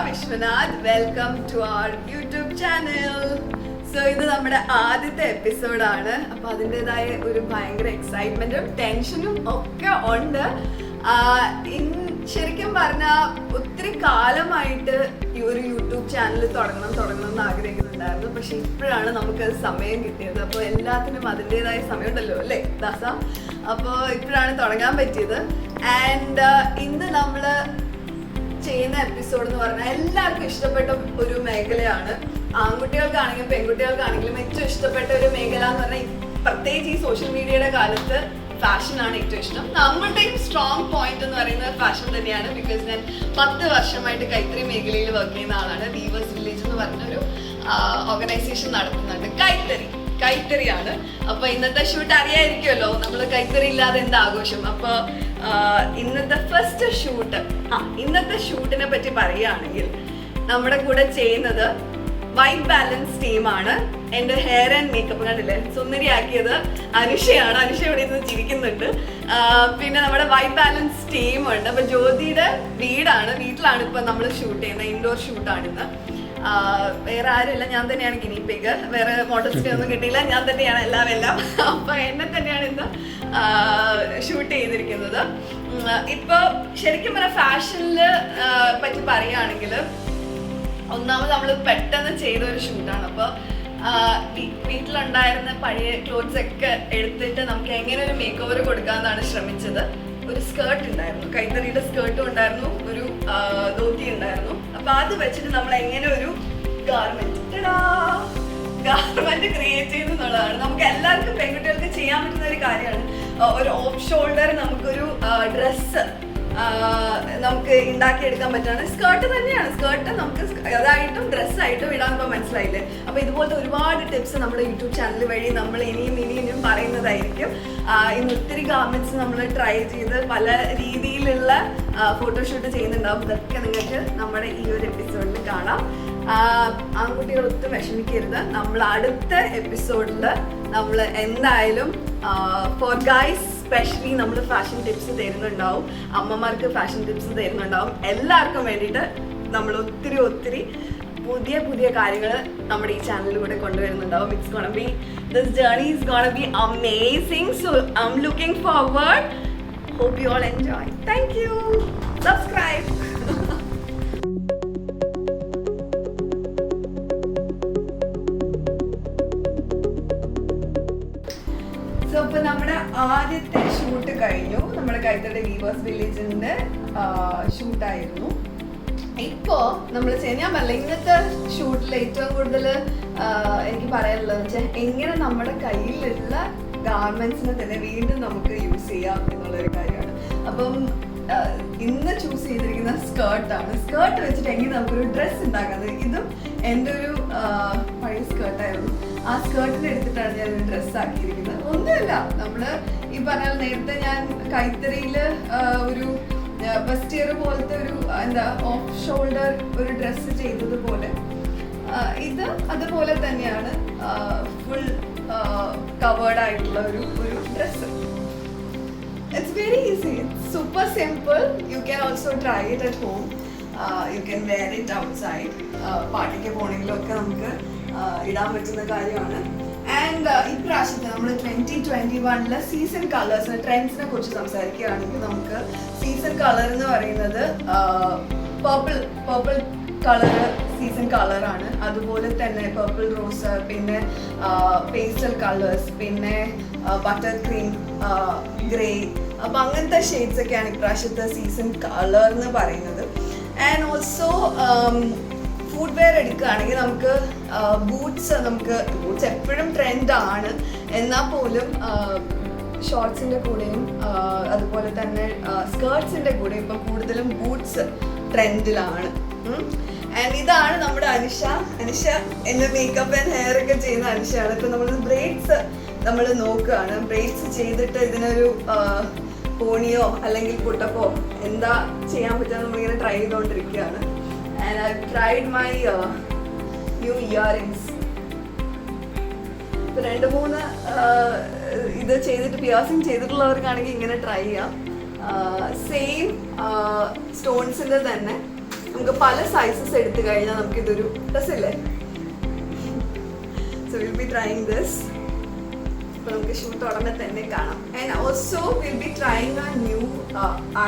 Vishwanath. Welcome to our YouTube channel. So ഇത് നമ്മുടെ ആദ്യത്തെ എപ്പിസോഡാണ്. അപ്പൊ അതിൻ്റെതായ ഒരു ഭയങ്കര എക്സൈറ്റ്മെന്റും ടെൻഷനും ഒക്കെ ഉണ്ട്. ശരിക്കും പറഞ്ഞാൽ ഒത്തിരി കാലമായിട്ട് ഈ ഒരു യൂട്യൂബ് ചാനൽ തുടങ്ങണം എന്ന് ആഗ്രഹിക്കുന്നുണ്ടായിരുന്നു. പക്ഷെ ഇപ്പോഴാണ് നമുക്ക് സമയം കിട്ടിയത്. അപ്പോൾ എല്ലാത്തിനും അതിൻ്റെതായ സമയമുണ്ടല്ലോ അല്ലേ ദാസ? അപ്പോൾ ഇപ്പോഴാണ് തുടങ്ങാൻ പറ്റിയത്. ആൻഡ് ഇന്ന് നമ്മൾ ചെയ്യുന്ന എപ്പിസോഡ് എന്ന് പറഞ്ഞാൽ എല്ലാവർക്കും ഇഷ്ടപ്പെട്ട ഒരു മേഖലയാണ്. ആൺകുട്ടികൾക്കാണെങ്കിലും പെൺകുട്ടികൾക്കാണെങ്കിലും ഏറ്റവും ഇഷ്ടപ്പെട്ട ഒരു മേഖല എന്ന് പറഞ്ഞാൽ പ്രത്യേകിച്ച് ഈ സോഷ്യൽ മീഡിയയുടെ കാലത്ത് ഫാഷനാണ് ഏറ്റവും ഇഷ്ടം. നമ്മളുടെയും സ്ട്രോങ് പോയിന്റ് എന്ന് പറയുന്നത് ഫാഷൻ തന്നെയാണ്. ബിക്കോസ് ഞാൻ 10 വർഷമായിട്ട് കൈത്തറി മേഖലയിൽ വർക്ക് ചെയ്യുന്ന ആളാണ്. വീവേഴ്സ് വില്ലേജ് എന്ന് പറഞ്ഞൊരു ഓർഗനൈസേഷൻ നടത്തുന്നുണ്ട്. കൈത്തറിയാണ്. അപ്പൊ ഇന്നത്തെ ഷൂട്ട് അറിയായിരിക്കുമല്ലോ, നമ്മൾ കൈത്തറി ഇല്ലാതെ എന്താ ആഘോഷം. അപ്പൊ ഇന്നത്തെ ഫസ്റ്റ് ഷൂട്ട്, ഇന്നത്തെ ഷൂട്ടിനെ പറ്റി പറയുകയാണെങ്കിൽ നമ്മുടെ കൂടെ ചെയ്യുന്നത് വൈറ്റ് ബാലൻസ് ടീമാണ്. എൻ്റെ ഹെയർ ആൻഡ് മേക്കപ്പ് കണ്ടില്ലേ സുന്ദരിയാക്കിയത് അനുഷയാണ്. അനുഷ ഇവിടെ നിന്ന് ചിരിക്കുന്നുണ്ട്. പിന്നെ നമ്മുടെ വൈറ്റ് ബാലൻസ് ടീമുണ്ട്. അപ്പൊ ജ്യോതിയുടെ വീട്ടിലാണ് ഇപ്പൊ നമ്മൾ ഷൂട്ട് ചെയ്യുന്നത്. ഇൻഡോർ ഷൂട്ടാണിന്ന്. വേറെ ആരുമില്ല, ഞാൻ തന്നെയാണ് ഗിനി പിഗ്. വേറെ മോഡൽസിനെ ഒന്നും കിട്ടിയില്ല, ഞാൻ തന്നെയാണ് എല്ലാം. അപ്പൊ എന്നെ തന്നെയാണ് ഇന്ന് ഷൂട്ട് ചെയ്തിരിക്കുന്നത്. ഇപ്പൊ ശരിക്കും പറഞ്ഞാൽ ഫാഷനിൽ പറ്റി പറയുകയാണെങ്കിൽ ഒന്നാമത് നമ്മൾ പെട്ടെന്ന് ചെയ്ത ഒരു ഷൂട്ടാണ്. അപ്പോൾ വീട്ടിലുണ്ടായിരുന്ന പഴയ ക്ലോത്ത്സ് ഒക്കെ എടുത്തിട്ട് നമുക്ക് എങ്ങനെ ഒരു മേക്ക് ഓവർ കൊടുക്കാമെന്നാണ് ശ്രമിച്ചത്. ഒരു സ്കേർട്ട് ഉണ്ടായിരുന്നു, കൈത്തറിയുടെ സ്കേർട്ടും ഉണ്ടായിരുന്നു, ഒരു ധോത്തി ഉണ്ടായിരുന്നു. അപ്പൊ അത് വെച്ചിട്ട് നമ്മൾ എങ്ങനെ ഒരു ഗാർമെന്റ് ക്രിയേറ്റ് ചെയ്യുന്നുള്ളതാണ്. നമുക്ക് എല്ലാവർക്കും പെൺകുട്ടികൾക്ക് ചെയ്യാൻ പറ്റുന്ന ഒരു കാര്യമാണ്. ഒരു ഓഫ് ഷോൾഡർ നമുക്കൊരു ഡ്രസ്സ് നമുക്ക് ഉണ്ടാക്കിയെടുക്കാൻ പറ്റുകയാണ്. സ്കേർട്ട് തന്നെയാണ്. സ്കേർട്ട് നമുക്ക് അതായിട്ടും ഡ്രസ്സായിട്ടും ഇടാൻ ഇപ്പോൾ മനസ്സിലായില്ലേ? അപ്പോൾ ഇതുപോലത്തെ ഒരുപാട് ടിപ്സ് നമ്മുടെ യൂട്യൂബ് ചാനൽ വഴി നമ്മൾ ഇനിയും പറയുന്നതായിരിക്കും. ഇന്ന് ഒത്തിരി ഗാർമെന്റ്സ് നമ്മൾ ട്രൈ ചെയ്ത് പല രീതിയിലുള്ള ഫോട്ടോഷൂട്ട് ചെയ്യുന്നുണ്ടാവും. ഇതൊക്കെ നിങ്ങൾക്ക് നമ്മുടെ ഈ ഒരു എപ്പിസോഡിൽ കാണാം. ആൺകുട്ടികൾ ഒട്ടും വിഷമിക്കരുത്. നമ്മൾ അടുത്ത എപ്പിസോഡിൽ നമ്മൾ എന്തായാലും ഫോർ ഗൈസ് സ്പെഷ്യലി നമ്മൾ ഫാഷൻ ടിപ്സ് തരുന്നുണ്ടാവും. അമ്മമാർക്ക് ഫാഷൻ ടിപ്സ് തരുന്നുണ്ടാവും. എല്ലാവർക്കും വേണ്ടിയിട്ട് നമ്മൾ ഒത്തിരി പുതിയ കാര്യങ്ങൾ നമ്മുടെ ഈ ചാനലിലൂടെ കൊണ്ടുവരുന്നുണ്ടാവും. It's gonna be this journey is gonna be amazing. So I am looking forward. Hope you all enjoy. Thank you. Subscribe. ഇപ്പൊ നമ്മുടെ ആദ്യത്തെ ഷൂട്ട് കഴിഞ്ഞു. നമ്മുടെ കൈത്തറി വീവേഴ്സ് വില്ലേജിന്റെ ഷൂട്ടായിരുന്നു. ഇപ്പോ നമ്മൾ ഞാൻ പറഞ്ഞ ഇന്നത്തെ ഷൂട്ടിൽ ഏറ്റവും കൂടുതൽ എനിക്ക് പറയാനുള്ളത് വെച്ചാൽ എങ്ങനെ നമ്മുടെ കയ്യിലുള്ള ഗാർമെന്റ്സിനെ തന്നെ വീണ്ടും നമുക്ക് യൂസ് ചെയ്യാം എന്നുള്ളൊരു കാര്യമാണ്. അപ്പം ഇന്ന് ചൂസ് ചെയ്തിരിക്കുന്ന സ്കേർട്ടാണ്. സ്കേർട്ട് വെച്ചിട്ട് എങ്ങനെ നമുക്കൊരു ഡ്രസ്സ് ഉണ്ടാക്കാം. ഇതും എൻ്റെ ഒരു പഴയ സ്കേർട്ടായിരുന്നു. ആ സ്കേർട്ടിനെ എടുത്തിട്ടാണ് ഞാൻ ഒരു ഡ്രസ്സ് ആക്കിയിരിക്കുന്നത്. ഒന്നുമില്ല, നമ്മള് ഈ പറഞ്ഞാൽ നേരത്തെ ഞാൻ കൈത്തറിയിൽ ഒരു ഫസ്റ്റ് ഇയർ പോലത്തെ ഒരു ഓഫ് ഷോൾഡർ ഒരു ഡ്രസ്സ് ചെയ്തതുപോലെ ഇത് അതുപോലെ തന്നെയാണ് ഫുൾ കവേർഡ് ആയിട്ടുള്ള ഒരു dress. It's very easy. It's super simple. You can also try it at home. You can wear it outside. പാർട്ടിക്ക് പോകണമെങ്കിലൊക്കെ നമുക്ക് ഇടാൻ പറ്റുന്ന കാര്യമാണ്. ആൻഡ് ഇപ്രാവശ്യത്തെ നമ്മൾ 2021 സീസൺ കളേഴ്സിന് ട്രെൻഡ്സിനെ കുറിച്ച് സംസാരിക്കുകയാണെങ്കിൽ നമുക്ക് സീസൺ കളർ എന്ന് പറയുന്നത് പർപ്പിൾ കളറ് സീസൺ കളറാണ്. അതുപോലെ തന്നെ പർപ്പിൾ റോസ്, പിന്നെ പേസ്റ്റൽ കളേഴ്സ്, പിന്നെ ബട്ടർ ക്രീം, ഗ്രേ. അപ്പൊ അങ്ങനത്തെ ഷെയ്ഡ്സ് ഒക്കെയാണ് ഇപ്രാവശ്യത്തെ സീസൺ കളർ എന്ന് പറയുന്നത്. ആൻഡ് ഓൾസോ ഫുഡ് വെയർ എടുക്കുകയാണെങ്കിൽ നമുക്ക് ബൂട്ട്സ് എപ്പോഴും ട്രെൻഡാണ്. എന്നാൽ പോലും ഷോർട്സിൻ്റെ കൂടെയും അതുപോലെ തന്നെ സ്കേർട്സിൻ്റെ കൂടെയും ഇപ്പം കൂടുതലും ബൂട്ട്സ് ട്രെൻഡിലാണ്. ആൻഡ് ഇതാണ് നമ്മുടെ അനുഷ. എൻ്റെ മേക്കപ്പ് ആൻഡ് ഹെയർ ഒക്കെ ചെയ്യുന്ന അനുഷയാണ്. ഇപ്പം നമ്മൾ ബ്രേഡ്സ് നമ്മൾ നോക്കുകയാണ്. ബ്രേഡ്സ് ചെയ്തിട്ട് ഇതിനൊരു പോണിയോ അല്ലെങ്കിൽ പുട്ടപ്പോ എന്താ ചെയ്യാൻ പറ്റുക നമ്മളിങ്ങനെ ട്രൈ ചെയ്തുകൊണ്ടിരിക്കുകയാണ്. And I tried my new earrings. 2-3 ഇത് ചെയ്തിട്ട് പിയേഴ്സിങ് ചെയ്തിട്ടുള്ളവർക്കാണെങ്കിൽ ഇങ്ങനെ ട്രൈ ചെയ്യാം. സെയിം സ്റ്റോൺസിൻ്റെ തന്നെ നമുക്ക് പല സൈസസ് എടുത്തു കഴിഞ്ഞാൽ നമുക്കിതൊരു രസമില്ലേ. So we'll be trying this. അപ്പോൾ നമുക്ക് ഷൂട്ട് ഉടനെ തന്നെ കാണാം. And also we'll be trying a new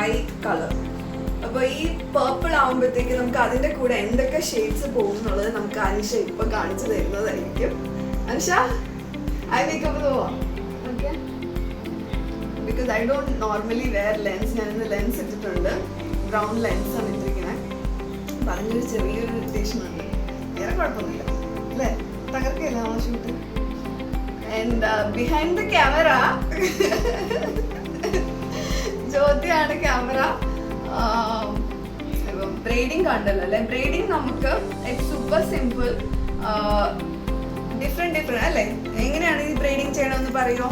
eye colour. അപ്പോൾ ഈ പേർപ്പിൾ ആകുമ്പോഴത്തേക്ക് നമുക്ക് അതിൻ്റെ കൂടെ എന്തൊക്കെ ഷെയ്ഡ്സ് പോകും എന്നുള്ളത് നമുക്ക് അനിഷ ഇപ്പം കാണിച്ചു തരുന്നതായിരിക്കും. അനിഷ, ഐ മേക്കപ്പ് പോവാം. Okay, because I don't normally wear lens. ഞാനിന്ന് ലെൻസ് ഇട്ടിട്ടുണ്ട്, ബ്രൗൺ ലെൻസാണ് ഇട്ടിരിക്കുന്നത്. അപ്പം അതിനൊരു ചെറിയൊരു ഇറിറ്റേഷൻ ഉണ്ട്. വേറെ കുഴപ്പമൊന്നുമില്ല അല്ലേ, തകർക്കയില്ല ആ shoot. And behind the camera ജ്യോതിയാണ് ക്യാമറ. ബ്രൈഡിങ് കണ്ടല്ലോ അല്ലേ. ബ്രൈഡിങ് നമുക്ക് സൂപ്പർ സിമ്പിൾ, ഡിഫറെന്റ് അല്ലേ. എങ്ങനെയാണ് ഈ ബ്രൈഡിങ് ചെയ്യണമെന്ന് പറയുമോ?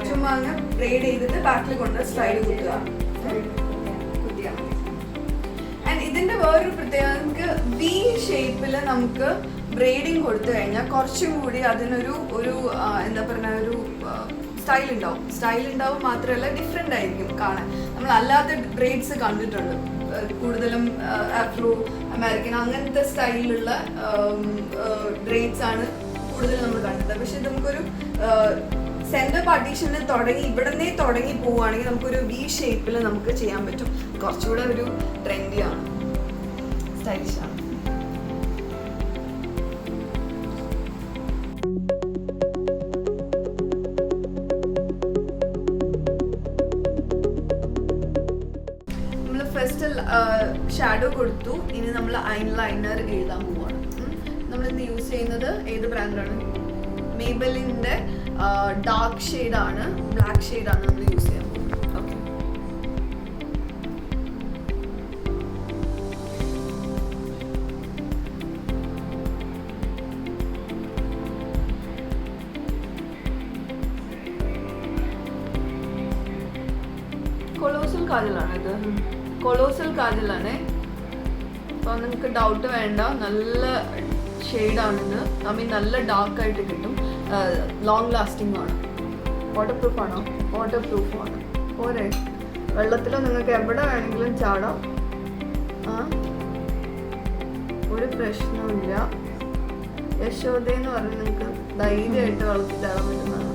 ചുമ്മാ അങ്ങ് ബ്രൈഡ് ചെയ്തിട്ട് ബാക്കിൽ കൊണ്ട് സ്ലൈഡ് കുത്തുക, കുത്തിയാൽ മതി. ആൻഡ് ഇതിന്റെ വേറൊരു പ്രത്യേകത, നമുക്ക് വി ഷേപ്പിൽ നമുക്ക് ബ്രൈഡിങ് കൊടുത്തു കഴിഞ്ഞാൽ കുറച്ചും കൂടി അതിനൊരു എന്താ പറയുക, ഒരു സ്റ്റൈൽ ഉണ്ടാവും. മാത്രമല്ല ഡിഫറെൻ്റ് ആയിരിക്കും കാണാൻ. നമ്മൾ അല്ലാത്ത ബ്രൈഡ്സ് കണ്ടിട്ടുണ്ട്, കൂടുതലും ആഫ്രോ അമേരിക്കൻ അങ്ങനത്തെ സ്റ്റൈലിലുള്ള ബ്രൈഡ്സ് ആണ് കൂടുതൽ നമ്മൾ കണ്ടത്. പക്ഷെ ഇത് നമുക്കൊരു സെന്റർ പാർട്ടീഷനിൽ ഇവിടുന്നേ തുടങ്ങി പോവുകയാണെങ്കിൽ നമുക്കൊരു വി ഷേപ്പിൽ നമുക്ക് ചെയ്യാൻ പറ്റും. കുറച്ചുകൂടെ ഒരു ട്രെൻഡിയാണ്, സ്റ്റൈലിഷാണ്. നമ്മൾ ഫസ്റ്റ് ഷാഡോ കൊടുത്തു. ഇനി നമ്മൾ ഐലൈനർ എഴുതാൻ പോവാണ്. നമ്മളിന്ന് യൂസ് ചെയ്യുന്നത് ഏത് ബ്രാൻഡാണ്? മേബലിൻ്റെ ഡാർക്ക് ഷെയ്ഡാണ്, ബ്ലാക്ക് ഷെയ്ഡാണ് നമ്മൾ യൂസ് ചെയ്യാൻ പോകുന്നത്. ഓക്കെ, കൊളോസൽ കാജലാണ് ഇത്, കൊളോസൽ കാജലാണ്. അപ്പോൾ നിങ്ങൾക്ക് ഡൗട്ട് വേണ്ട, നല്ല ഷെയ്ഡാണിത്. നല്ല ഡാർക്കായിട്ട് കിട്ടും. ലോങ് ലാസ്റ്റിംഗ് ആണ്. വാട്ടർ പ്രൂഫ് ആണോ? വാട്ടർ പ്രൂഫാണ്. പോരെ, വെള്ളത്തിൽ നിങ്ങൾക്ക് എവിടെ വേണമെങ്കിലും ചാടാം. ഒരു പ്രശ്നവുമില്ല. യശോദയെന്ന് പറഞ്ഞ് നിങ്ങൾക്ക് ധൈര്യമായിട്ട് വെള്ളത്തിൽ ചാടാൻ പറ്റുന്നതാണ്.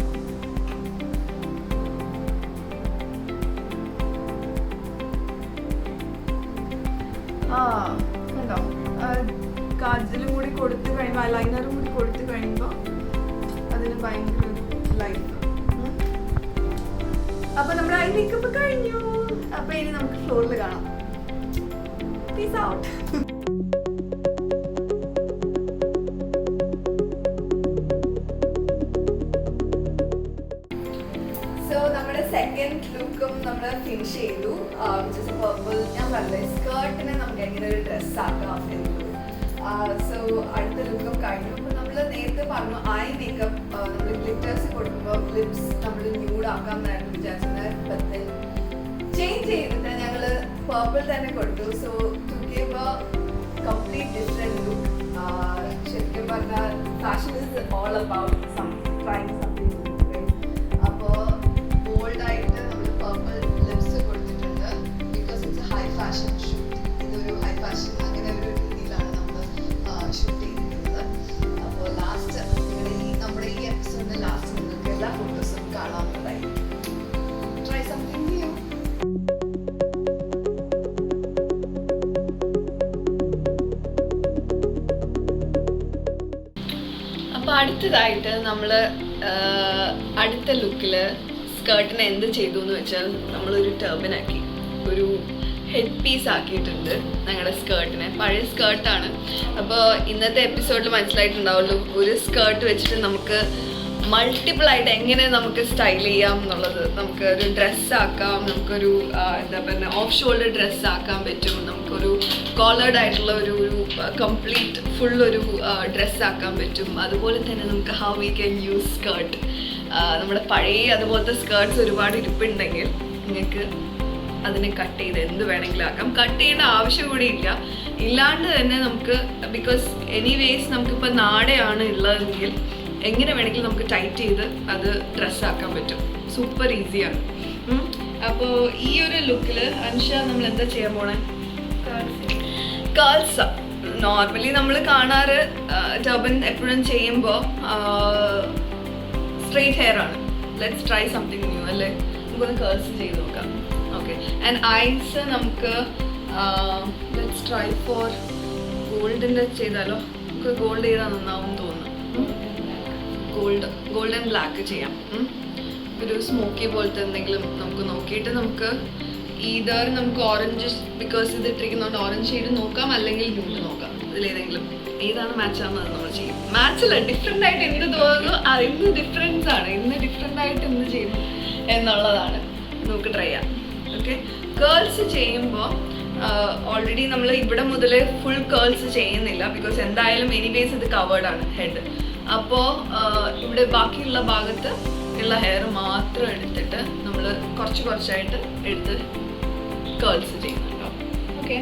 കണ്ടോ, കാജലും കൂടി കൊടുത്തു കഴിയുമ്പോൾ, ഐലൈനറും കൂടി കൊടുത്തു കഴിയുമ്പോൾ അതിന് ഭയങ്കര ലൈഫ്. അപ്പൊ നമ്മുടെ ഐ മേക്കപ്പ് കഴിഞ്ഞു. അപ്പൊ ഇനി നമുക്ക് ഫ്ലോറിൽ കാണാം. Peace out. സോ നമ്മുടെ സെക്കൻഡ് ലുക്കും നമ്മൾ ഫിനിഷ് ചെയ്തു. പർപ്പിൾ. ഞാൻ പറഞ്ഞില്ലേ, സ്കേർട്ടിനെ നമുക്ക് എങ്ങനെ ഒരു ഡ്രസ് ആക്കാം എന്നുള്ളത്. സോ അടുത്ത ലുക്കും കഴിഞ്ഞു. അപ്പോൾ നമ്മൾ നേരത്തെ പറഞ്ഞു ഐ മേക്കപ്പ് നമ്മൾ ഗ്ലിറ്റേഴ്സ് കൊടുക്കുമ്പോൾ ലിപ്സ് നമ്മൾ ന്യൂഡ് ആക്കാം എന്നായിരുന്നു വിചാരിച്ചത്. പക്ഷേ ചേഞ്ച് ചെയ്തിട്ട് ഞങ്ങൾ പർപ്പിൾ തന്നെ കൊടുത്തു. So to give a complete different look. ശരിക്കും പറഞ്ഞാൽ fashion is all about trying something. അപ്പോൾ ബോൾഡായിട്ട് നമ്മൾ പർപ്പിൾ ലിപ്സ് കൊടുത്തിട്ടുണ്ട്. Because it's high fashion shoot. ഇതൊരു ഹൈ ഫാഷൻ അങ്ങനെ ഒരു രീതിയിലാണ് നമ്മൾ ഷൂട്ട് ചെയ്തിട്ടുള്ളത്. അപ്പോൾ ലാസ്റ്റ് നമ്മുടെ ഈ എപ്പിസോഡിൻ്റെ ലാസ്റ്റ് നിങ്ങൾക്ക് എല്ലാ ഫോട്ടോസും കാണാവുന്നതായി. Try something new. അപ്പോൾ അടുത്തതായിട്ട് നമ്മൾ അടുത്ത ലുക്കിൽ സ്കേർട്ടിനെ എന്ത് ചെയ്തു എന്ന് വെച്ചാൽ നമ്മളൊരു ടർബനാക്കി, ഒരു ഹെഡ് പീസ് ആക്കിയിട്ടുണ്ട് ഞങ്ങളുടെ സ്കേർട്ടിനെ. പഴയ സ്കേർട്ടാണ്. അപ്പോൾ ഇന്നത്തെ എപ്പിസോഡിൽ മനസ്സിലായിട്ടുണ്ടാവുള്ളൂ, ഒരു സ്കേർട്ട് വെച്ചിട്ട് നമുക്ക് മൾട്ടിപ്പിൾ ആയിട്ട് എങ്ങനെ നമുക്ക് സ്റ്റൈൽ ചെയ്യാം എന്നുള്ളത്. നമുക്ക് ഒരു ഡ്രസ്സാക്കാം, നമുക്കൊരു എന്താ പറയുക ഓഫ് ഷോൾഡർ ഡ്രസ്സാക്കാൻ പറ്റും, നമുക്കൊരു കോളേർഡ് ആയിട്ടുള്ള ഒരു കംപ്ലീറ്റ് ഫുൾ ഒരു ഡ്രസ്സാക്കാൻ പറ്റും. അതുപോലെ തന്നെ നമുക്ക് how we can use skirt. നമ്മുടെ പഴയ അതുപോലത്തെ സ്കേർട്ട്സ് ഒരുപാട് ഇരിപ്പുണ്ടെങ്കിൽ നിങ്ങൾക്ക് അതിനെ കട്ട് ചെയ്ത് എന്ത് വേണമെങ്കിലും ആക്കാം. കട്ട് ചെയ്യേണ്ട ആവശ്യം കൂടി ഇല്ലാണ്ട് തന്നെ നമുക്ക്, ബിക്കോസ് എനിവേസ് നമുക്കിപ്പോൾ നാടെയാണ് ഉള്ളതെങ്കിൽ എങ്ങനെ വേണമെങ്കിലും നമുക്ക് ടൈറ്റ് ചെയ്ത് അത് ഡ്രസ്സാക്കാൻ പറ്റും. സൂപ്പർ ഈസിയാണ്. അപ്പോൾ ഈ ഒരു ലുക്കിൽ അൻഷ നമ്മൾ എന്താ ചെയ്യാൻ പോണേ? കേൾസ്. നോർമലി നമ്മൾ കാണാറ് ടർബൻ എപ്പോഴും ചെയ്യുമ്പോൾ സ്ട്രെയിറ്റ് ഹെയർ ആണ്. ലെറ്റ്സ് ട്രൈ സംതിങ് ന്യൂ അല്ലേ? നമുക്കൊന്ന് കേൾസ് ചെയ്ത് നോക്കാം. ഓക്കെ. ആൻഡ് ഐസ് നമുക്ക് ലെറ്റ്സ് ട്രൈ ഫോർ ഗോൾഡിൻ്റെ ചെയ്താലോ? നമുക്ക് ഗോൾഡ് ചെയ്താൽ നന്നാവും തോന്നുന്നു. ഗോൾഡ് ആൻഡ് ബ്ലാക്ക് ചെയ്യാം. ഒരു സ്മോക്കി പോലത്തെ എന്തെങ്കിലും നമുക്ക് നോക്കിയിട്ട് നമുക്ക് ഈതർ നമുക്ക് ഓറഞ്ച്, ബിക്കോസ് ഇത് ഇട്ടിരിക്കുന്നതുകൊണ്ട് ഓറഞ്ച് ഷെയ്ഡ് നോക്കാം, അല്ലെങ്കിൽ ന്യൂഡ് നോക്കാം. ഇതിലേതെങ്കിലും ഏതാണ് മാച്ച് ആവുന്നത് നമ്മൾ ചെയ്യും. മാച്ചല്ല, ഡിഫറെൻ്റ് ആയിട്ട് എന്ത് തോന്നുന്നു ഇന്ന് ഡിഫറൻസ് ആണ്, ഇന്ന് ഡിഫറെൻ്റ് ആയിട്ട് എന്ത് ചെയ്യും എന്നുള്ളതാണ്. നമുക്ക് ട്രൈ ചെയ്യാം. ഓക്കെ. കേൾസ് ചെയ്യുമ്പോൾ ഓൾറെഡി നമ്മൾ ഇവിടെ മുതൽ ഫുൾ കേൾസ് ചെയ്യുന്നില്ല, ബിക്കോസ് എന്തായാലും എനിവേസ് ഇത് കവേർഡ് ആണ് ഹെഡ്. അപ്പോൾ ഇവിടെ ബാക്കിയുള്ള ഭാഗത്ത് ഉള്ള ഹെയർ മാത്രം എടുത്തിട്ട് നമ്മൾ കുറച്ചായിട്ട് എടുത്ത് കേൾസ് ചെയ്യുന്നുണ്ടോ? ഓക്കെ.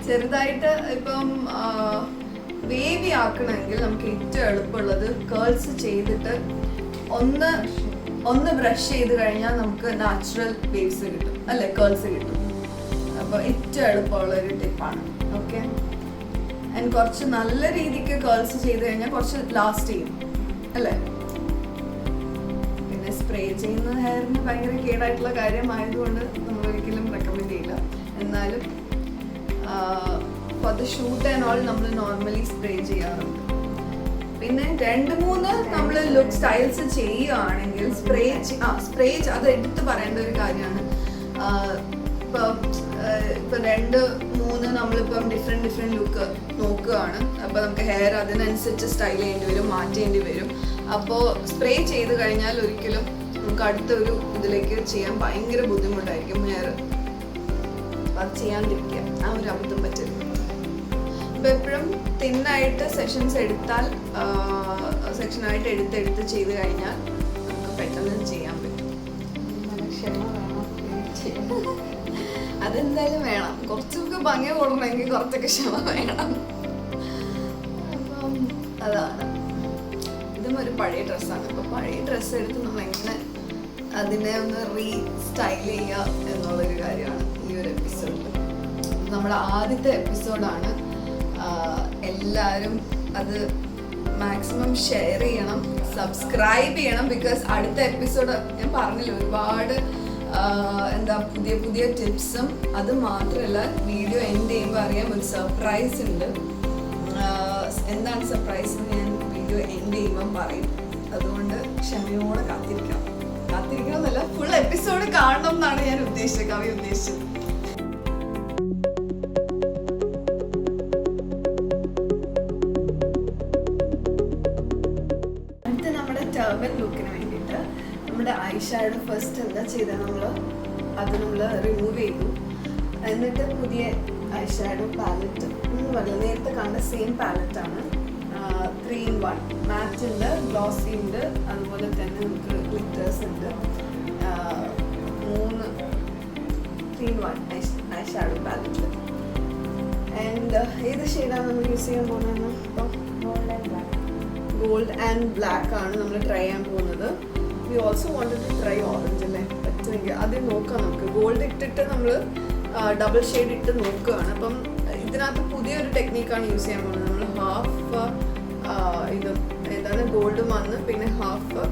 ചെറുതായിട്ട് ഇപ്പം വേവി ആക്കണമെങ്കിൽ നമുക്ക് ഏറ്റവും എളുപ്പമുള്ളത് കേൾസ് ചെയ്തിട്ട് ഒന്ന് ബ്രഷ് ചെയ്ത് കഴിഞ്ഞാൽ നമുക്ക് നാച്ചുറൽ വേവ്സ് കിട്ടും അല്ലേ, കേൾസ് കിട്ടും. അപ്പോൾ ഏറ്റവും എളുപ്പമുള്ള ഒരു ടിപ്പാണ്. ഓക്കെ. ആൻഡ് കുറച്ച് നല്ല രീതിക്ക് കേൾസ് ചെയ്ത് കഴിഞ്ഞാൽ കുറച്ച് ലാസ്റ്റ് ചെയ്യും അല്ലേ. പിന്നെ സ്പ്രേ ചെയ്യുന്ന ഹെയറിന് ഭയങ്കര കേടായിട്ടുള്ള കാര്യമായതുകൊണ്ട് നമ്മൾ ഒരിക്കലും റെക്കമെൻഡ് ചെയ്യില്ല. എന്നാലും for the shoot and all നമ്മൾ നോർമലി സ്പ്രേ ചെയ്യാറുണ്ട്. പിന്നെ 2-3 നമ്മൾ ലുക്ക് സ്റ്റൈൽസ് ചെയ്യുകയാണെങ്കിൽ സ്പ്രേ അത് എടുത്ത് പറയേണ്ട ഒരു കാര്യമാണ്. ഇപ്പം 2-3 നമ്മളിപ്പം ഡിഫറെൻറ്റ് ലുക്ക് നോക്കുകയാണ്. അപ്പോൾ നമുക്ക് ഹെയർ അതിനനുസരിച്ച് സ്റ്റൈൽ ചെയ്യേണ്ടി വരും, മാറ്റേണ്ടി വരും. അപ്പോൾ സ്പ്രേ ചെയ്ത് കഴിഞ്ഞാൽ ഒരിക്കലും നമുക്ക് അടുത്തൊരു ഇതിലേക്ക് ചെയ്യാൻ ഭയങ്കര ബുദ്ധിമുട്ടായിരിക്കും ഹെയർ. അത് ചെയ്യാണ്ടിരിക്കുക, ആ ഒരു അബദ്ധം പറ്റരുത്. അപ്പോൾ എപ്പോഴും തിന്നായിട്ട് സെക്ഷൻസ് എടുത്താൽ സെക്ഷനായിട്ട് എടുത്ത് ചെയ്ത് കഴിഞ്ഞാൽ നമുക്ക് പെട്ടെന്ന് ചെയ്യാൻ പറ്റും. അതെന്തായാലും വേണം. കുറച്ചൊക്കെ ഭംഗി കൂടണമെങ്കിൽ കുറച്ചൊക്കെ ക്ഷമ വേണം. അപ്പം അതാണ്. ഇതും ഒരു പഴയ ഡ്രസ്സാണ്. അപ്പോൾ പഴയ ഡ്രസ്സ് എടുത്ത് നമ്മൾ എങ്ങനെ അതിനെ ഒന്ന് റീസ്റ്റൈൽ ചെയ്യുക എന്നുള്ളൊരു കാര്യമാണ് ഈ ഒരു എപ്പിസോഡിൽ. നമ്മുടെ ആദ്യത്തെ എപ്പിസോഡാണ്. എല്ലാവരും അത് മാക്സിമം ഷെയർ ചെയ്യണം, സബ്സ്ക്രൈബ് ചെയ്യണം. ബിക്കോസ് അടുത്ത എപ്പിസോഡ് ഞാൻ പറഞ്ഞില്ല, ഒരുപാട് പുതിയ ടിപ്സും അത് മാത്രമല്ല വീഡിയോ എൻഡ് ചെയ്യുമ്പോൾ അറിയാം ഒരു സർപ്രൈസ് ഉണ്ട്. എന്താണ് സർപ്രൈസ് ഞാൻ വീഡിയോ എൻഡ് ചെയ്യുമ്പം പറയും. അതുകൊണ്ട് ക്ഷമയോടെ കാത്തിരിക്കണം എന്നല്ല, ഫുൾ എപ്പിസോഡ് കാണണം എന്നാണ് ഞാൻ ഉദ്ദേശിച്ചത്. ടർബൻ ലുക്കിന് വേണ്ടിയിട്ട് നമ്മുടെ ഐ ഷാഡോ ഫസ്റ്റ് എന്താ ചെയ്തത്, നമ്മൾ റിമൂവ് ചെയ്തു. എന്നിട്ട് പുതിയ ഐ ഷാഡോ പാലറ്റ് നേരത്തെ കണ്ട സെയിം പാലറ്റാണ്. 3-in-1 മാറ്റ് ഉണ്ട്, ഗ്ലോസി ഉണ്ട്, അതുപോലെ തന്നെ നമുക്ക് ഗ്ലിറ്റേഴ്സ് ഉണ്ട്. 3-in-1 I shadow palette. And ഏത് ഷെയ്ഡാണ് നമ്മൾ യൂസ് ചെയ്യാൻ പോകുന്നത്? ഇപ്പോൾ ഗോൾഡ് ആൻഡ് ബ്ലാക്ക് ആണ് നമ്മൾ ട്രൈ ചെയ്യാൻ പോകുന്നത്. We also wanted to try orange അല്ലേ, പറ്റുമെങ്കിൽ ആദ്യം നോക്കാം. നമുക്ക് ഗോൾഡ് ഇട്ടിട്ട് നമ്മൾ ഡബിൾ ഷെയ്ഡ് ഇട്ട് നോക്കുകയാണ്. അപ്പം ഇതിനകത്ത് പുതിയൊരു ടെക്നീക്കാണ് യൂസ് ചെയ്യാൻ പോകുന്നത്. നമ്മൾ ഹാഫ് ഏതാണ് ഗോൾഡും വന്ന് പിന്നെ ഹാഫ്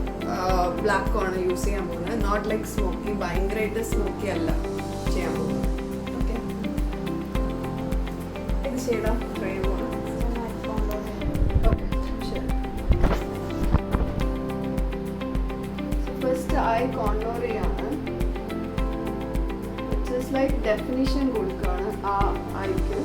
ബ്ലാക്കുമാണ് യൂസ് ചെയ്യാൻ പോകുന്നത്. നോട്ട് ലൈക്ക് സ്മോക്കി, ഭയങ്കരമായിട്ട് സ്മോക്കി അല്ല ചെയ്യാൻ പോകുന്നത്. ഓക്കെ. ഇത് ഷെയ്ഡാ ട്രൈ ചെയ്യാൻ പോകുന്നത്. ഐ കോണ്ടോർ ചെയ്യാണ്. ജസ്റ്റ് ലൈക്ക് ഡെഫിനിഷൻ കൊടുക്കുകയാണ് ആ ഐക്ക്.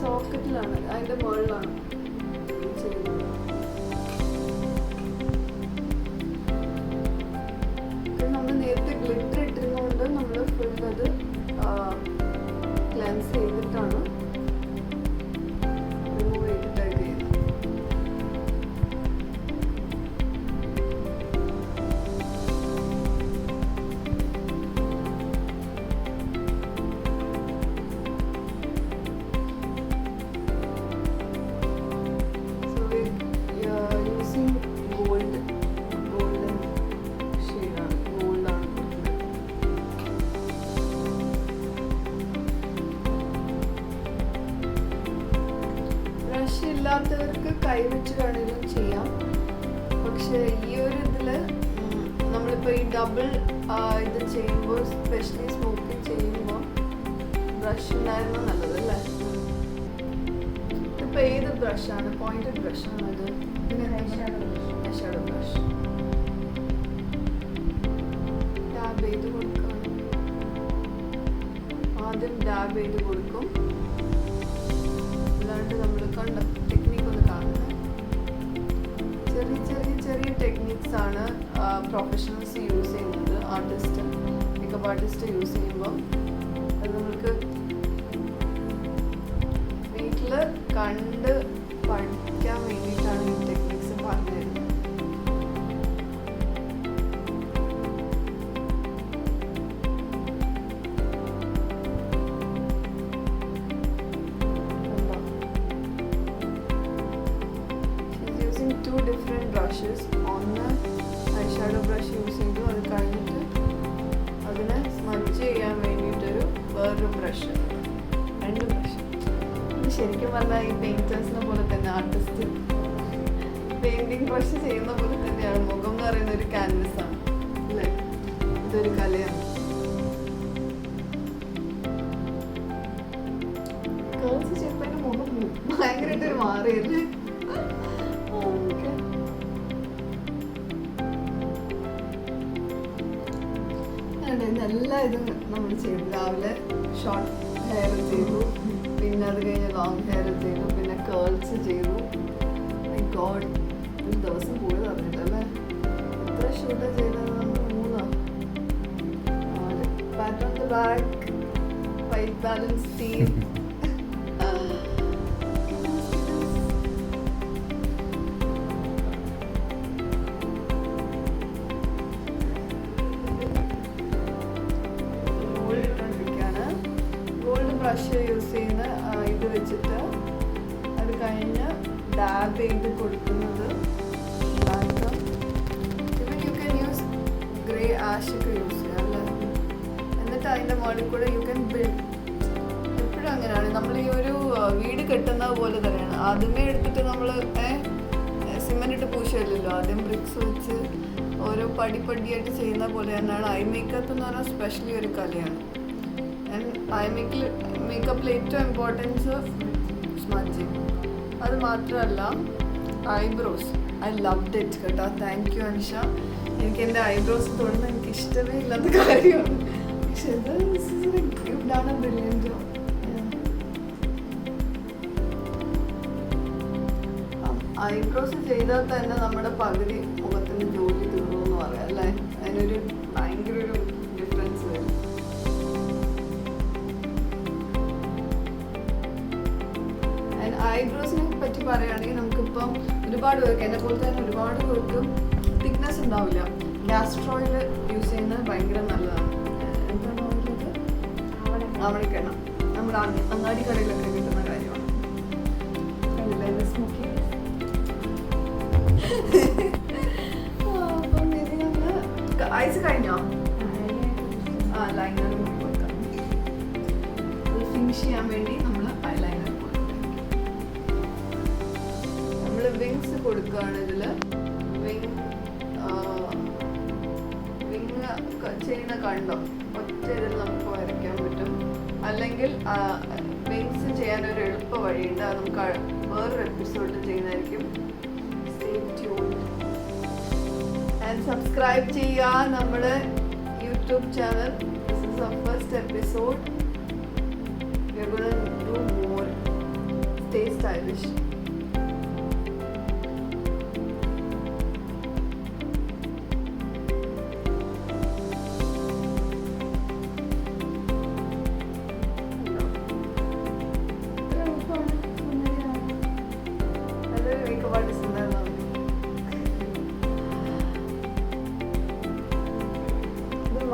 സോക്കറ്റിലാണ്, അതിൻ്റെ മുകളിലാണ് ചെയ്യുന്നത്. നേരത്തെ ഗ്ലിറ്റർ ഇട്ടിരുന്നതുകൊണ്ട് നമ്മൾ ഫുൾ അത് ക്ലെൻസ് ചെയ്തിട്ടാണ് കൈവച്ച് വേണമെങ്കിലും ചെയ്യാം. പക്ഷെ ഈ ഒരു ഇതില് നമ്മളിപ്പോൾ ഈ ഡബിൾ ഇത് ചെയ്യുമ്പോൾ, സ്പെഷ്യലി സ്മോക്കിങ് ചെയ്യുമ്പോൾ ബ്രഷ് ഉണ്ടായിരുന്നു നല്ലതല്ലേ? ഇപ്പൊ ഏത് ബ്രഷാണ്? പോയിന്റഡ് ബ്രഷാണ് ഇത്? ഐഷാഡോ ബ്രഷ് ഡാബ് ചെയ്ത് കൊടുക്കണം. ആദ്യം ഡാബ് ചെയ്ത് കൊടുക്കും. അല്ലാണ്ട് നമ്മൾ കണ്ട ടെക്നിക്ക് ഒന്ന് കാണുന്നത്, ചെറിയ ചെറിയ ചെറിയ ടെക്നിക്സ് ആണ് പ്രൊഫഷണൽസ് യൂസ് ചെയ്യുന്നത്. ആർട്ടിസ്റ്റ്, മേക്കപ്പ് ആർട്ടിസ്റ്റ് യൂസ് ചെയ്യുമ്പോൾ അത് നമ്മൾക്ക് വീട്ടിൽ കണ്ട് പഠിക്കാൻ വേണ്ടിയിട്ടാണ് ഈ ടെക്നിക്സ് പറഞ്ഞു തരുന്നത്. Two different brushes. ഒന്ന് ഐഷാഡോ ബ്രഷ് യൂസ് ചെയ്തു, അത് കഴിഞ്ഞിട്ട് അതിനെ സ്മഡ്ജ് ചെയ്യാൻ വേണ്ടിയിട്ടൊരു വേറൊരു ബ്രഷ്, 2 ബ്രഷ്. ഇത് ശരിക്കും പറഞ്ഞാൽ ഈ പെയിൻറ്റേഴ്സിനെ പോലെ തന്നെ, ആർട്ടിസ്റ്റ് പെയിൻറ്റിങ് ബ്രഷ് ചെയ്യുന്ന പോലെ തന്നെയാണ്. മുഖം എന്ന് പറയുന്ന ഒരു ക്യാൻവസാണ് അല്ലേ? ഇതൊരു കലയാണ്. ഗേൾസ് ചെയ്യുമ്പോൾ എൻ്റെ മുഖം ഭയങ്കരമായിട്ടൊരു മാറിയല്ലേ? എല്ലാ ഇതും നമ്മൾ ചെയ്തു. രാവിലെ ഷോർട്ട് ഹെയർ ചെയ്തു, പിന്നെ അത് കഴിഞ്ഞ് ലോങ് ഹെയർ ചെയ്തു, പിന്നെ കേൾസ് ചെയ്തു. മൈ ഗോഡ്, ഒരു ദിവസം പോയി പറഞ്ഞിട്ടല്ലേ? എത്ര ഷൂട്ട് ചെയ്തത് നമ്മൾ? 3 pat on the back, white balance team. Brush use ചെയ്യുന്ന ഇത് വെച്ചിട്ട് അത് കഴിഞ്ഞ് ഡാബ് ചെയ്ത് കൊടുക്കുന്നത്. Even you can use grey ash ഒക്കെ യൂസ് ചെയ്യാം അല്ലേ? എന്നിട്ട് അതിൻ്റെ മുകളിൽ കൂടെ യു ക്യാൻ ബിൽഡ്. എപ്പോഴും അങ്ങനെയാണ്, നമ്മൾ ഈ ഒരു വീട് കെട്ടുന്നത് പോലെ തന്നെയാണ്. ആദ്യമേ എടുത്തിട്ട് നമ്മൾ സിമെൻ്റ് ഇട്ട് പൂശില്ലല്ലോ, ആദ്യം ബ്രിക്സ് വെച്ച് ഓരോ പടിയായിട്ട് ചെയ്യുന്ന പോലെ തന്നെയാണ് ഐ മേക്കപ്പ് എന്ന് പറഞ്ഞാൽ സ്പെഷ്യലി ഒരു കലയാണ്. ഐ മേക്കപ്പിൽ ഏറ്റവും ഇമ്പോർട്ടൻസ് സ്മഡ്ജിങ്. അത് മാത്രമല്ല ഐബ്രോസ്, ഐ ലവ്ഡ് ഇറ്റ് കേട്ടോ. Thank you Ansha. എനിക്ക് എൻ്റെ ഐബ്രോസ് തൊടുന്നത് എനിക്ക് ഇഷ്ടമേ ഇല്ലാത്ത കാര്യമാണ്, പക്ഷെ ഇതാണ് ബ്രില്യൻറ്റ്. ഐബ്രോസ് ചെയ്താൽ തന്നെ നമ്മുടെ പകുതി മുഖത്തിന് ജോലി തീർന്നു എന്ന് പറയാം അല്ലേ? അതിനൊരു ഭയങ്കര ഒരു ഡിഫറൻസ് വരും. ഐബ്രോസിനെ പറ്റി പറയുകയാണെങ്കിൽ നമുക്കിപ്പം ഒരുപാട് പേർക്ക്, എന്നെ പോലെ തന്നെ ഒരുപാട് പേർക്ക് തിക്നെസ് ഉണ്ടാവില്ല. കാസ്റ്റർ ഓയിൽ യൂസ് ചെയ്യുന്നത് ഭയങ്കര നല്ലതാണ്. എന്താണ് ഓയിലത്? ആവണിക്കെണ്ണ. നമ്മുടെ അങ്ങാടി കടയിലൊക്കെ കിട്ടുന്ന കാര്യമാണ്. അപ്പം ഇനി നമ്മൾ ഐസ് കഴിഞ്ഞോ? ലൈനർ കൊടുക്കാം. അത് ഫിനിഷ് ചെയ്യാൻ വേണ്ടി നമ്മൾ ഐലൈനർ കൊടുക്കാം. നമ്മൾ വിങ്സ് കൊടുക്കുകയാണ്. ഇതിൽ വിങ് ചെയ്യുന്ന കണ്ടോ? ഒറ്റ ഇതിൽ നമുക്ക് വരയ്ക്കാൻ പറ്റും. അല്ലെങ്കിൽ വിങ്സ് ചെയ്യാനൊരു എളുപ്പ വഴിയുണ്ട്. അത് നമുക്ക് വേറൊരു എപ്പിസോഡിൽ ചെയ്യുന്നതായിരിക്കും. സ്റ്റേ ട്യൂൺഡ് ആൻഡ് സബ്സ്ക്രൈബ് ചെയ്യുക നമ്മുടെ YouTube channel. This is our first episode. We are going to do more. Stay stylish.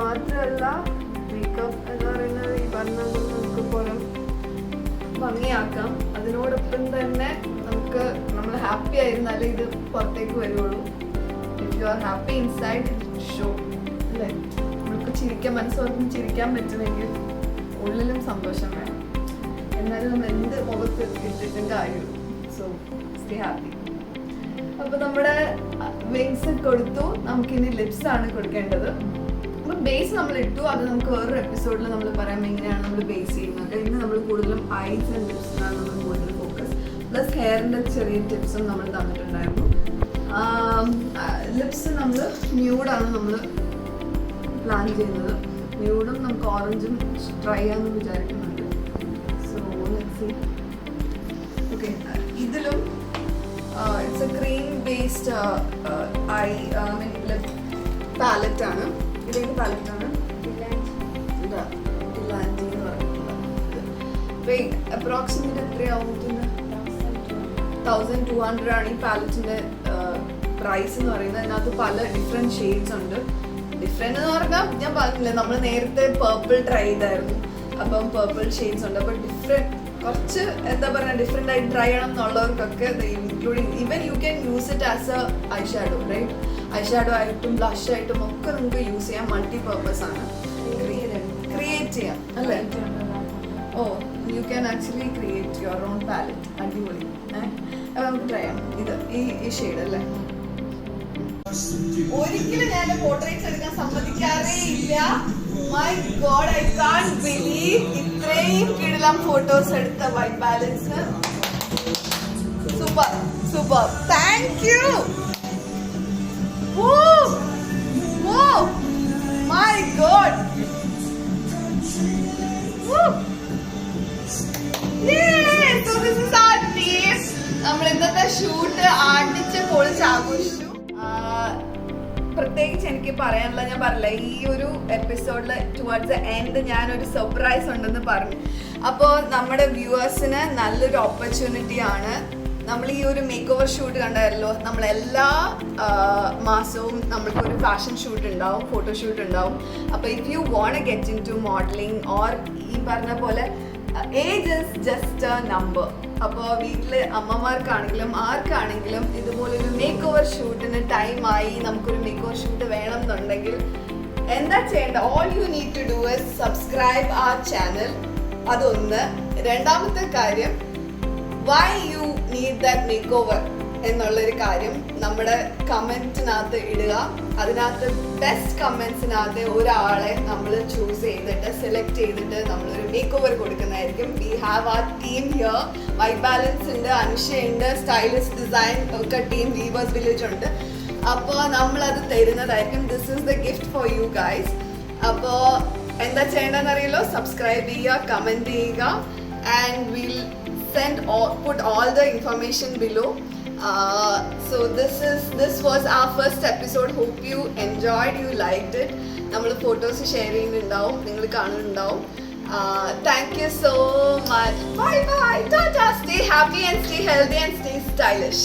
മാത്രമല്ല മേക്കപ്പ് എന്ന് പറയുന്നത് ഈ പറഞ്ഞത് നമുക്ക് പുറം ഭംഗിയാക്കാം. അതിനോടൊപ്പം തന്നെ നമുക്ക് നമ്മൾ ഹാപ്പി ആയിരുന്നാലേ ഇത് പുറത്തേക്ക് വരുള്ളൂ. If you are happy inside show അല്ലേ? നമുക്ക് ചിരിക്കാൻ, മനസ്സോർക്കും ചിരിക്കാൻ പറ്റുമെങ്കിൽ ഉള്ളിലും സന്തോഷം വേണം. എന്നാലും നമ്മൾ എന്ത് മുഖത്ത് ഇട്ടിട്ടും കാര്യമുള്ളൂ. So stay happy. അപ്പൊ നമ്മുടെ വിങ്സ് കൊടുത്തു, നമുക്കിനി ലിപ്സ് ആണ് കൊടുക്കേണ്ടത്. അപ്പൊ ബേസ് നമ്മൾ ഇട്ടു, അത് നമുക്ക് വേറൊരു എപ്പിസോഡിൽ നമ്മൾ പറയാം എങ്ങനെയാണ് നമ്മൾ ബേസ് ചെയ്യുന്നത്. ഇന്ന് നമ്മൾ കൂടുതലും ഐസ് ആൻഡ് ലിപ്സിനാണ് നമ്മൾ കൂടുതൽ ഫോക്കസ്. പ്ലസ് ഹെയറിന്റെ ചെറിയ ടിപ്സും നമ്മൾ തന്നിട്ടുണ്ടായിരുന്നു. ലിപ്സ് നമ്മൾ ന്യൂഡാണ് നമ്മൾ പ്ലാൻ ചെയ്യുന്നത്. ന്യൂഡും നമുക്ക് ഓറഞ്ചും ട്രൈ ചെയ്യാമെന്ന് വിചാരിക്കുന്നുണ്ട്. So let's see. ഓക്കെ, ഇതിലും it's a cream based lip palette ആണ്. ഇതേത് പാലറ്റാണ്? ഡിലാൻറ്റി എന്ന് പറയുന്നത്. അപ്രോക്സിമേറ്റ് എത്രയാവും? 1200 ആണ് ഈ പാലറ്റിന്റെ പ്രൈസ് എന്ന് പറയുന്നത്. അതിനകത്ത് പല ഡിഫറെന്റ് ഷെയ്ഡ്സ് ഉണ്ട്. ഡിഫറെന്റ് എന്ന് പറഞ്ഞാൽ ഞാൻ പറഞ്ഞില്ലേ, നമ്മൾ നേരത്തെ പേർപ്പിൾ ട്രൈ ചെയ്തായിരുന്നു. അപ്പം പേർപ്പിൾ ഷെയ്ഡ്സ് ഉണ്ട്. അപ്പം ഡിഫറെന്റ് കുറച്ച് എന്താ പറയുക, ഡിഫറെന്റ് ആയിട്ട് ട്രൈ ചെയ്യണം എന്നുള്ളവർക്കൊക്കെ including even you can use it as a eye shadow, right? Eye shadow ആയിട്ടും ബ്ലഷ് ആയിട്ടും ഒക്കെ നമുക്ക് യൂസ് ചെയ്യാം. മൾട്ടി പർപ്പസ് ആണ്, ക്രിയേറ്റ് ചെയ്യാം അല്ലേ? Oh, you can actually create your own palette. അടിപൊളി. അപ്പൊ നമുക്ക് ട്രൈ ചെയ്യാം. ഇത് ഈ ഷെയ്ഡ് അല്ലേ? ഒരിക്കലും ഞാൻ പോർട്രേറ്റ്സ് എടുക്കാൻ സമ്മതിക്കാറേ ഇല്ല. My God, I Kant believe ഇത്രയും കിടിലം ഫോട്ടോസ് എടുത്ത white balance. Super super, thank you. My God, നമ്മൾ ഇന്നത്തെ ഷൂട്ട് ആടിച്ച് പൊളിച്ച് ആഘോഷിച്ചു. പ്രത്യേകിച്ച് എനിക്ക് പറയാനുള്ള, ഞാൻ പറഞ്ഞില്ല ഈ ഒരു എപ്പിസോഡിൽ ടുവേർഡ്സ് ദ എൻഡ് ഞാനൊരു സർപ്രൈസ് ഉണ്ടെന്ന് പറഞ്ഞു. അപ്പോൾ നമ്മുടെ വ്യൂവേഴ്സിന് നല്ലൊരു ഓപ്പർച്യൂണിറ്റി ആണ്. നമ്മൾ ഈ ഒരു മേക്ക് ഓവർ ഷൂട്ട് കണ്ടായിരുന്നല്ലോ, നമ്മൾ എല്ലാ മാസവും നമ്മൾക്കൊരു ഫാഷൻ ഷൂട്ട് ഉണ്ടാവും, ഫോട്ടോഷൂട്ട് ഉണ്ടാവും. അപ്പോൾ if you want get in to modelling or ഈ പറഞ്ഞ പോലെ age is just a number. അപ്പോൾ വീട്ടിൽ അമ്മമാർക്കാണെങ്കിലും ആർക്കാണെങ്കിലും ഇതുപോലൊരു മേക്ക് ഓവർ ഷൂട്ടിന് ടൈമായി, നമുക്കൊരു മേക്ക് ഓവർ ഷൂട്ട് വേണം എന്നുണ്ടെങ്കിൽ എന്താ ചെയ്യേണ്ട? All you need to do is subscribe our channel. അതൊന്ന്. രണ്ടാമത്തെ കാര്യം, why you need that make over എന്നുള്ളൊരു കാര്യം നമ്മുടെ കമൻറ്റിനകത്ത് ഇടുക. അതിനകത്ത് ബെസ്റ്റ് കമൻസിനകത്ത് ഒരാളെ നമ്മൾ ചൂസ് ചെയ്തിട്ട് സെലക്ട് ചെയ്തിട്ട് നമ്മളൊരു മേക്ക് ഓവർ കൊടുക്കുന്നതായിരിക്കും. We have our team here. White balance ഉണ്ട്, അനുഷയുണ്ട്, സ്റ്റൈലിഷ് ഡിസൈൻ ഒക്കെ ടീം വീവേഴ്സ് വില്ലേജ് ഉണ്ട്. അപ്പോൾ നമ്മളത് തരുന്നതായിരിക്കും. This is the gift for you guys. അപ്പോൾ എന്താ ചെയ്യേണ്ടതെന്ന് അറിയല്ലോ, സബ്സ്ക്രൈബ് ചെയ്യുക, കമൻറ്റ് ചെയ്യുക, and will put all the information below. So this was our first episode. Hope you enjoyed, you liked it. നമ്മൾ ഫോട്ടോസ് ഷെയർ ചെയ്യുന്നുണ്ടാവും, നിങ്ങൾ കാണുന്നുണ്ടാവും. Thank you so much. Bye bye. Tata. Stay happy and stay healthy and stay stylish.